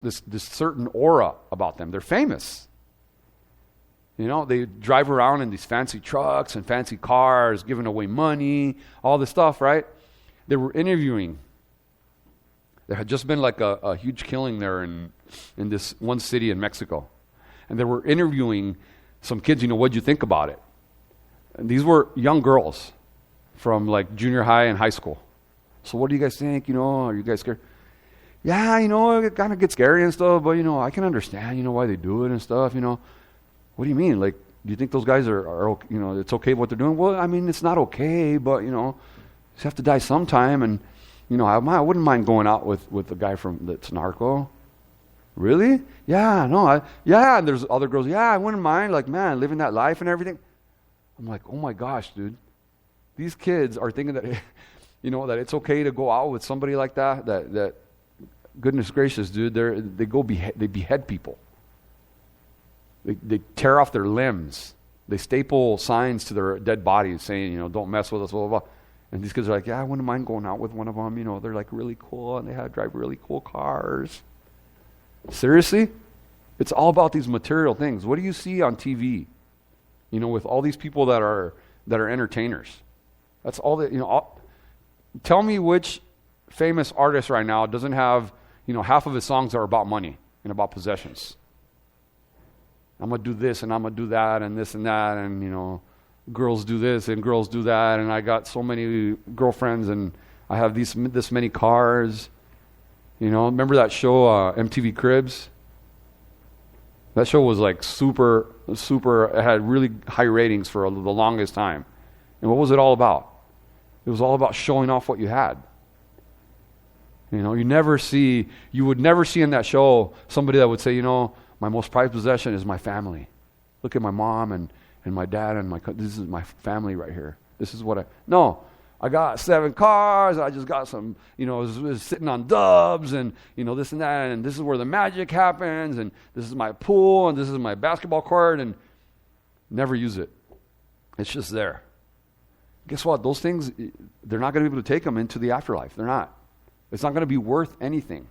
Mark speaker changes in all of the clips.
Speaker 1: this certain aura about them. They're famous. They drive around in these fancy trucks and fancy cars, giving away money, all this stuff, right? They were interviewing. There had just been like a huge killing there in this one city in Mexico. And they were interviewing some kids, what'd you think about it? And these were young girls from like junior high and high school. So what do you guys think? Are you guys scared? Yeah, it kind of gets scary and stuff, but I can understand, why they do it and stuff, What do you mean? Like, do you think those guys are it's okay what they're doing? Well, I mean, it's not okay, but, you just have to die sometime. And, I wouldn't mind going out with the guy that's narco. Really? Yeah, no, and there's other girls, yeah, I wouldn't mind, like, man, living that life and everything. I'm like, oh my gosh, dude. These kids are thinking that, that it's okay to go out with somebody like that goodness gracious, dude, they behead people. They tear off their limbs. They staple signs to their dead bodies saying, don't mess with us, blah, blah, blah. And these kids are like, yeah, I wouldn't mind going out with one of them. They're like really cool and they drive really cool cars. Seriously? It's all about these material things. What do you see on TV? With all these people that are entertainers. That's all that, tell me which famous artist right now doesn't have, half of his songs are about money and about possessions. I'm going to do this and I'm going to do that and this and that and, girls do this and girls do that and I got so many girlfriends and I have this many cars. Remember that show, MTV Cribs? That show was like super, it had really high ratings for the longest time. And what was it all about? It was all about showing off what you had. You would never see in that show somebody that would say, my most prized possession is my family. Look at my mom and my dad and this is my family right here. This is what I got 7 cars. I just got some, was sitting on dubs and, this and that. And this is where the magic happens. And this is my pool and this is my basketball court and never use it. It's just there. Guess what? Those things, they're not going to be able to take them into the afterlife. They're not. It's not going to be worth anything.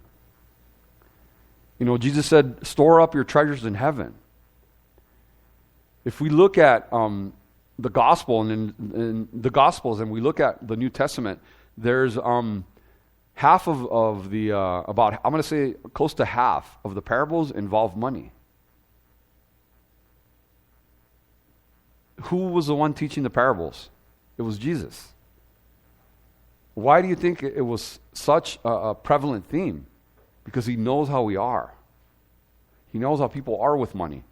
Speaker 1: Jesus said, store up your treasures in heaven. If we look at the gospel and in the Gospels and we look at the New Testament, there's half of the, I'm going to say close to half of the parables involve money. Who was the one teaching the parables? It was Jesus. Why do you think it was such a prevalent theme? Because he knows how we are. He knows how people are with money.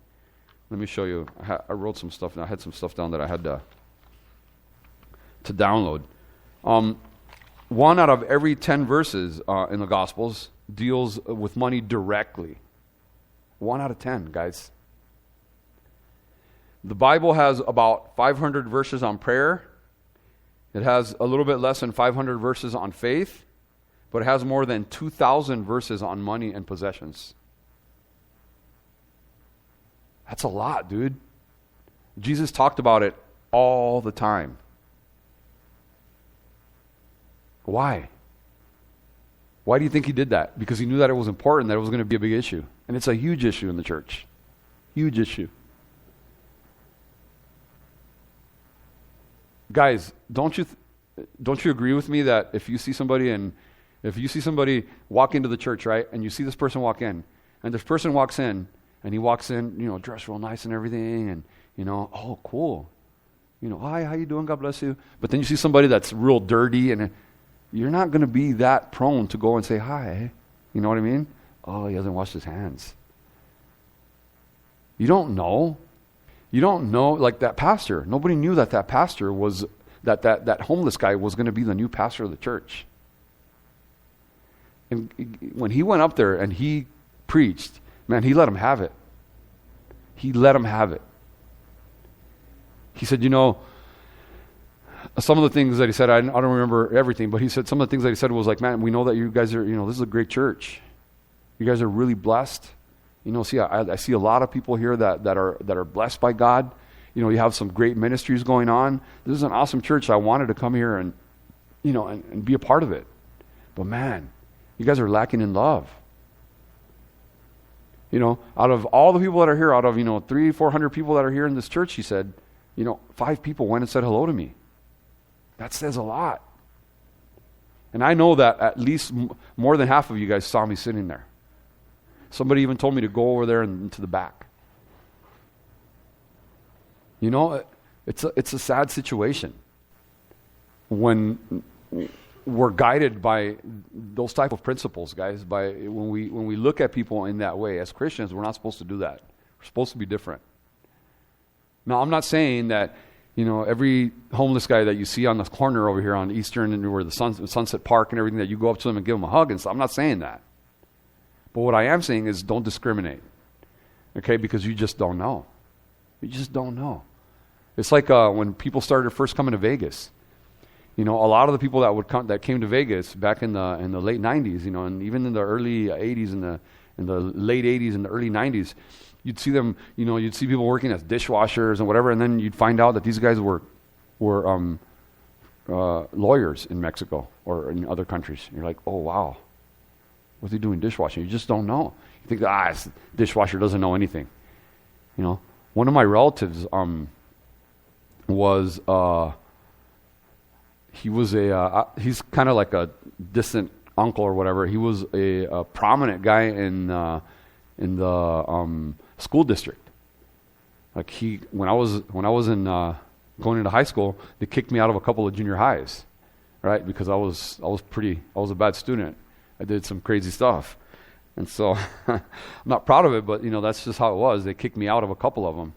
Speaker 1: Let me show you. I wrote some stuff, and I had some stuff down that I had to download. 1 out of every 10 verses in the Gospels deals with money directly. 1 out of 10, guys. The Bible has about 500 verses on prayer. It has a little bit less than 500 verses on faith, but it has more than 2,000 verses on money and possessions. That's a lot, dude. Jesus talked about it all the time. Why? Why do you think he did that? Because he knew that it was important, that it was going to be a big issue. And it's a huge issue in the church. Huge issue. Guys, don't you agree with me that if you see somebody walk into the church, right, and you see this person walk in, and this person walks in, and he walks in, dressed real nice and everything, and, oh, cool. Hi, how you doing? God bless you. But then you see somebody that's real dirty, and you're not going to be that prone to go and say hi. You know what I mean? Oh, he hasn't washed his hands. You don't know. You don't know, like that pastor. Nobody knew that pastor was, that homeless guy was going to be the new pastor of the church. And when he went up there and he preached, man, he let him have it. He let him have it. He said, some of the things that he said, I don't remember everything, but he said some of the things that he said was like, man, we know that you guys are, this is a great church. You guys are really blessed. I see a lot of people here that are blessed by God. You have some great ministries going on. This is an awesome church. I wanted to come here and, and be a part of it. But man, you guys are lacking in love. Out of all the people that are here, out of, 300-400 people that are here in this church, he said, 5 people went and said hello to me. That says a lot. And I know that at least more than half of you guys saw me sitting there. Somebody even told me to go over there and to the back. It's a sad situation when we're guided by those type of principles, guys. When we look at people in that way, as Christians, we're not supposed to do that. We're supposed to be different. Now, I'm not saying that every homeless guy that you see on the corner over here on Eastern and where the Sunset Park and everything, that you go up to them and give them a hug and stuff. I'm not saying that. But what I am saying is don't discriminate, okay? Because you just don't know. You just don't know. It's like when people started first coming to Vegas. A lot of the people that came to Vegas back in the late 90s, and even in the early 80s and in the late 80s and the early 90s, you'd see them, you'd see people working as dishwashers and whatever, and then you'd find out that these guys were lawyers in Mexico or in other countries. And you're like, oh, wow. What's he doing dishwashing? You just don't know. You think, this dishwasher doesn't know anything. One of my relatives was... he's kind of like a distant uncle or whatever. He was a prominent guy in the school district. Like when I was in going into high school, they kicked me out of a couple of junior highs, right? Because I was a bad student. I did some crazy stuff, and so I'm not proud of it. But that's just how it was. They kicked me out of a couple of them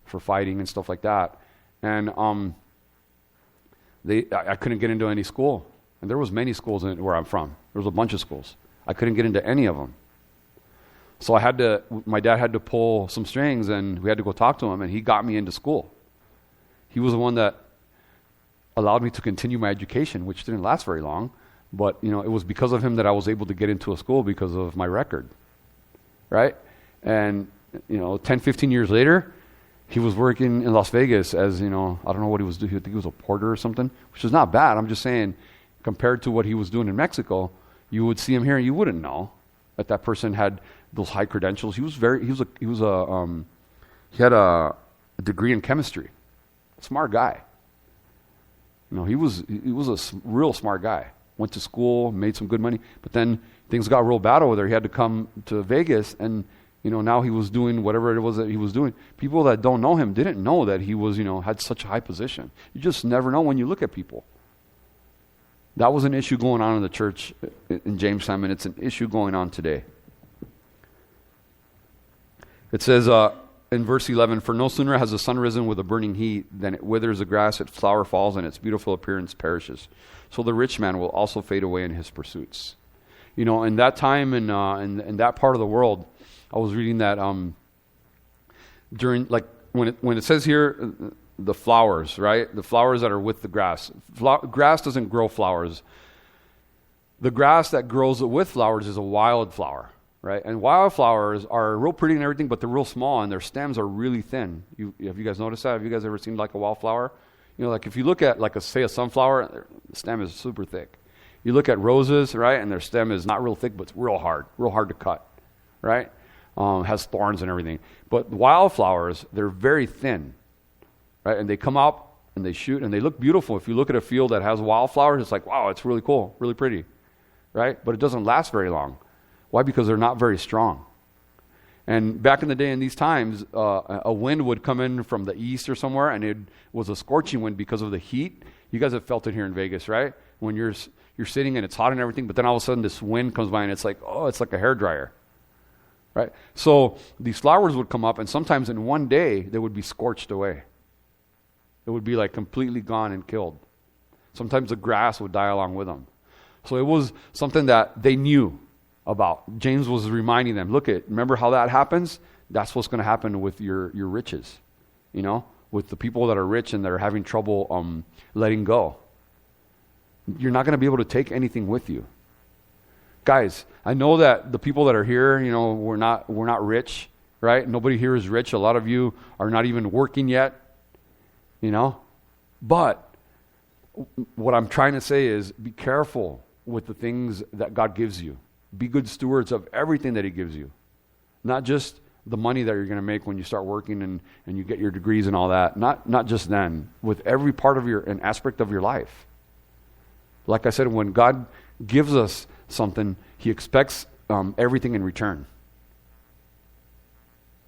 Speaker 1: for fighting and stuff like that, and I couldn't get into any school. And there was many schools where I'm from. There was a bunch of schools. I couldn't get into any of them. So my dad had to pull some strings, and we had to go talk to him, and he got me into school. He was the one that allowed me to continue my education, which didn't last very long. But, it was because of him that I was able to get into a school because of my record. Right? And, 10, 15 years later, he was working in Las Vegas as, I don't know what he was doing. I think he was a porter or something, which is not bad. I'm just saying, compared to what he was doing in Mexico, you would see him here and you wouldn't know that person had those high credentials. He had a degree in chemistry. Smart guy. He was a real smart guy. Went to school, made some good money, but then things got real bad over there. He had to come to Vegas, and now he was doing whatever it was that he was doing. People that don't know him didn't know that he was, had such a high position. You just never know when you look at people. That was an issue going on in the church in Jamestown, and it's an issue going on today. It says in verse 11, "For no sooner has the sun risen with a burning heat than it withers the grass, its flower falls, and its beautiful appearance perishes. So the rich man will also fade away in his pursuits." In that time in that part of the world, I was reading that during, like, when it says here, the flowers, right? The flowers that are with the grass. Grass doesn't grow flowers. The grass that grows with flowers is a wildflower, right? And wildflowers are real pretty and everything, but they're real small, and their stems are really thin. Have you guys noticed that? Have you guys ever seen like a wildflower? Like if you look at like a sunflower, the stem is super thick. You look at roses, right, and their stem is not real thick, but it's real hard to cut, right? Has thorns and everything. But wildflowers, they're very thin, right? And they come up and they shoot and they look beautiful. If you look at a field that has wildflowers, it's like, wow, it's really cool, really pretty, right? But it doesn't last very long. Why? Because they're not very strong. And back in the day, in these times, a wind would come in from the east or somewhere, and it was a scorching wind because of the heat. You guys have felt it here in Vegas, right? When you're sitting and it's hot and everything, but then all of a sudden this wind comes by and it's like, oh, it's like a hairdryer, right? So these flowers would come up, and sometimes in one day they would be scorched away. It would be like completely gone and killed. Sometimes the grass would die along with them. So it was something that they knew about. James was reminding them, remember how that happens? That's what's going to happen with your riches, with the people that are rich and that are having trouble letting go. You're not going to be able to take anything with you. Guys, I know that the people that are here, we're not rich, right? Nobody here is rich. A lot of you are not even working yet, But what I'm trying to say is be careful with the things that God gives you. Be good stewards of everything that he gives you. Not just the money that you're going to make when you start working and you get your degrees and all that. Not just then. With every part of an aspect of your life. Like I said, when God gives us something, He expects everything in return.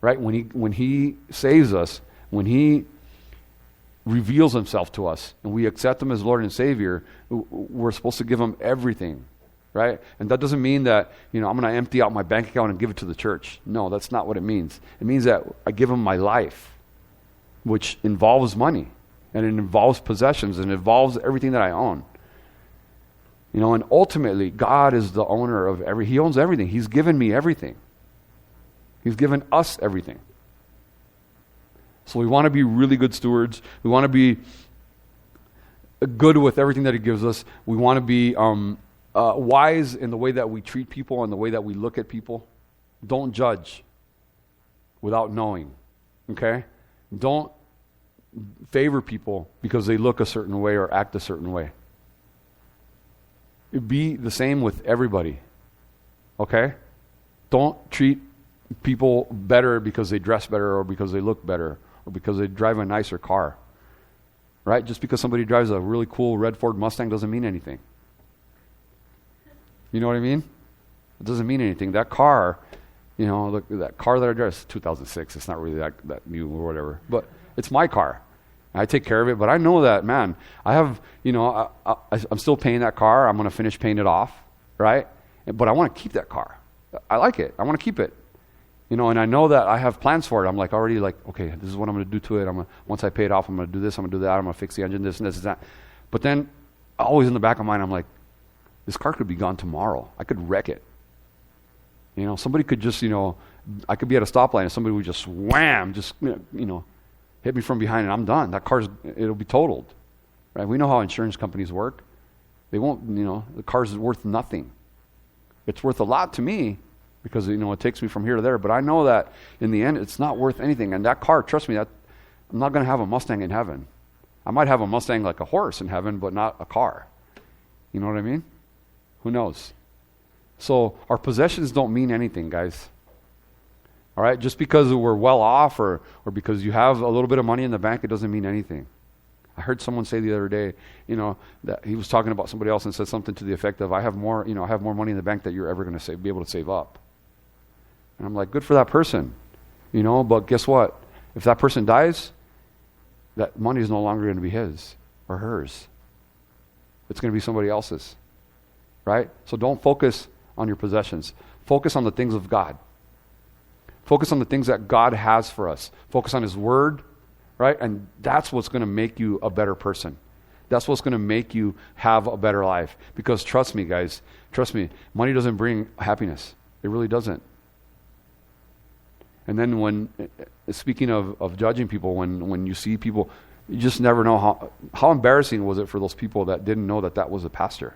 Speaker 1: Right? When He saves us, when He reveals Himself to us, and we accept Him as Lord and Savior, we're supposed to give Him everything. Right? And that doesn't mean that, I'm going to empty out my bank account and give it to the church. No, that's not what it means. It means that I give Him my life, which involves money, and it involves possessions, and it involves everything that I own. And ultimately, God is the owner of He owns everything. He's given me everything. He's given us everything. So we want to be really good stewards. We want to be good with everything that He gives us. We want to be wise in the way that we treat people and the way that we look at people. Don't judge without knowing, okay? Don't favor people because they look a certain way or act a certain way. Be the same with everybody, okay? Don't treat people better because they dress better or because they look better or because they drive a nicer car, right? Just because somebody drives a really cool red Ford Mustang doesn't mean anything. You know what I mean? It doesn't mean anything. That car, that car that I drive is 2006. It's not really that new or whatever. But it's my car. I take care of it. But I know that, man, I have, I'm still paying that car. I'm going to finish paying it off, right? But I want to keep that car. I like it. I want to keep it. And I know that I have plans for it. I'm already okay, this is what I'm going to do to it. Once I pay it off, I'm going to do this, I'm going to do that. I'm going to fix the engine, this and this and that. But then always in the back of my mind, I'm like, this car could be gone tomorrow. I could wreck it. Somebody could just, I could be at a stoplight and somebody would just wham, just, hit me from behind and I'm done. It'll be totaled. Right? We know how insurance companies work. They won't, the car's worth nothing. It's worth a lot to me because, it takes me from here to there. But I know that in the end, it's not worth anything. And that car, trust me, I'm not going to have a Mustang in heaven. I might have a Mustang like a horse in heaven, but not a car. You know what I mean? Who knows? So our possessions don't mean anything, guys. All right? Just because we're well off or because you have a little bit of money in the bank, it doesn't mean anything. I heard someone say the other day, that he was talking about somebody else and said something to the effect of, I have more money in the bank that you're ever going to be able to save up. And I'm like, good for that person. But guess what? If that person dies, that money is no longer going to be his or hers. It's going to be somebody else's. Right? So don't focus on your possessions. Focus on the things of God. Focus on the things that God has for us. Focus on His Word, right? And that's what's going to make you a better person. That's what's going to make you have a better life. Because trust me, guys, money doesn't bring happiness. It really doesn't. And then speaking of judging people, when you see people, you just never know how embarrassing was it for those people that didn't know that was a pastor.